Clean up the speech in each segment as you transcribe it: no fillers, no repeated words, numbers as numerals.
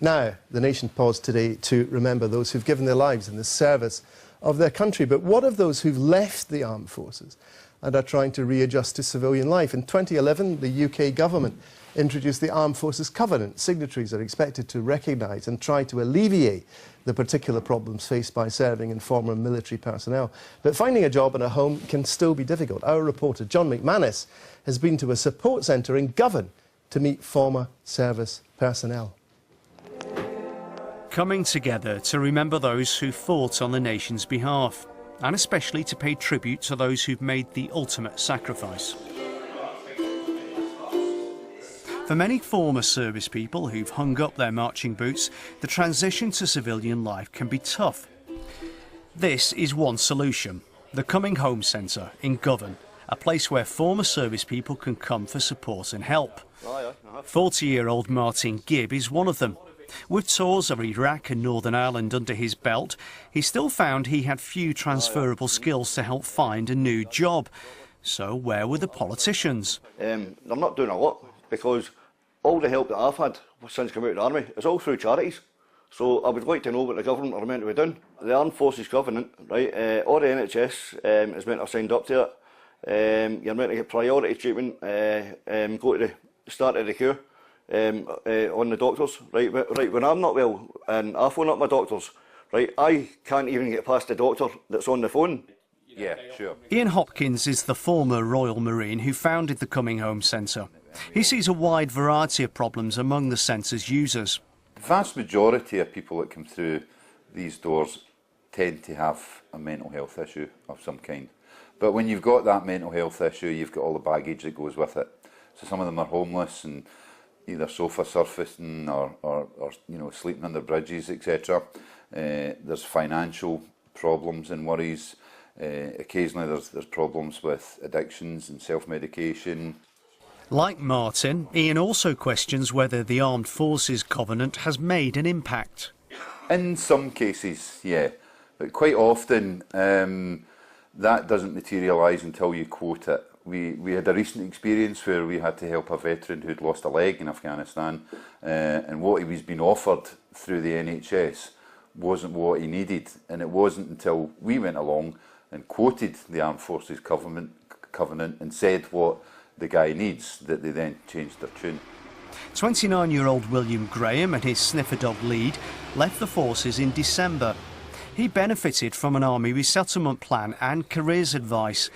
Now, the nation paused today to remember those who've given their lives in the service of their country. But what of those who've left the armed forces and are trying to readjust to civilian life? In 2011, the UK government introduced the Armed Forces Covenant. Signatories are expected to recognise and try to alleviate the particular problems faced by serving and former military personnel. But finding a job and a home can still be difficult. Our reporter, John McManus, has been to a support centre in Govan to meet former service personnel. Coming together to remember those who fought on the nation's behalf, and especially to pay tribute to those who've made the ultimate sacrifice. For many former service people who've hung up their marching boots, the transition to civilian life can be tough. This is one solution, the Coming Home Centre in Govan, a place where former service people can come for support and help. 40-year-old Martin Gibb is one of them. With tours of Iraq and Northern Ireland under his belt, he still found he had few transferable skills to help find a new job. So where were the politicians? They're not doing a lot, because all the help that I've had since coming out of the army is all through charities. So I would like to know what the government are meant to be doing. The Armed Forces Covenant, right, or the NHS is meant to have signed up to it. You're meant to get priority treatment, go to the start of the queue. On the doctors, right, when I'm not well and I phone up my doctors, right, I can't even get past the doctor that's on the phone. Yeah, sure. Ian Hopkins is the former Royal Marine who founded the Coming Home Centre. He sees a wide variety of problems among the centre's users. The vast majority of people that come through these doors tend to have a mental health issue of some kind. But when you've got that mental health issue, you've got all the baggage that goes with it. So some of them are homeless and either sofa surfacing or you know, sleeping under bridges, etc. There's financial problems and worries. Occasionally there's problems with addictions and self-medication. Like Martin, Ian also questions whether the Armed Forces Covenant has made an impact. In some cases, yeah, but quite often that doesn't materialise until you quote it. We had a recent experience where we had to help a veteran who'd lost a leg in Afghanistan, and what he was being offered through the NHS wasn't what he needed, and it wasn't until we went along and quoted the Armed Forces Covenant and said what the guy needs that they then changed their tune. 29-year-old William Graham and his sniffer dog lead left the forces in December. He benefited from an army resettlement plan and careers advice,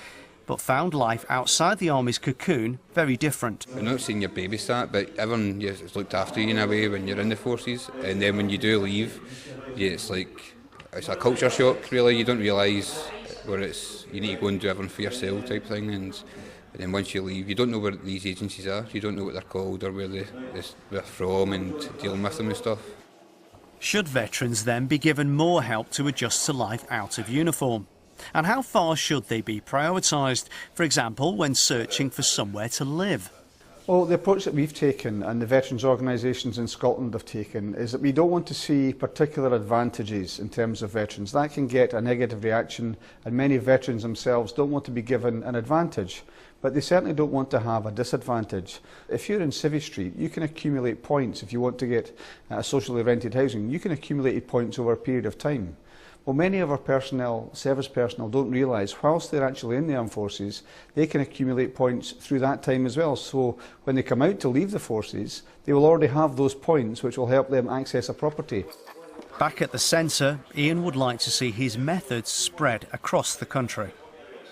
but found life outside the army's cocoon very different. You're not seeing your baby start, but everyone is looked after you in a way when you're in the forces, and then when you do leave, yeah, it's a culture shock really. You don't realise where you need to go and do everything for yourself type thing, and then once you leave, you don't know where these agencies are, you don't know what they're called or where they're from and dealing with them and stuff. Should veterans then be given more help to adjust to life out of uniform? And how far should they be prioritised, for example, when searching for somewhere to live? Well, the approach that we've taken and the veterans organisations in Scotland have taken is that we don't want to see particular advantages in terms of veterans. That can get a negative reaction, and many veterans themselves don't want to be given an advantage, but they certainly don't want to have a disadvantage. If you're in Civvy Street, you can accumulate points. If you want to get socially rented housing, you can accumulate points over a period of time. Well, many of our personnel, service personnel, don't realise whilst they're actually in the armed forces, they can accumulate points through that time as well. So when they come out to leave the forces, they will already have those points which will help them access a property. Back at the centre, Ian would like to see his methods spread across the country.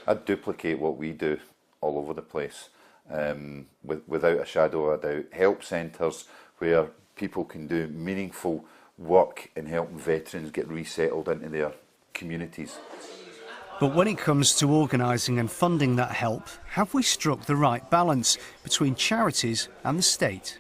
I'd duplicate what we do all over the place, without a shadow of a doubt. Help centres where people can do meaningful work in helping veterans get resettled into their communities. But when it comes to organising and funding that help, have we struck the right balance between charities and the state?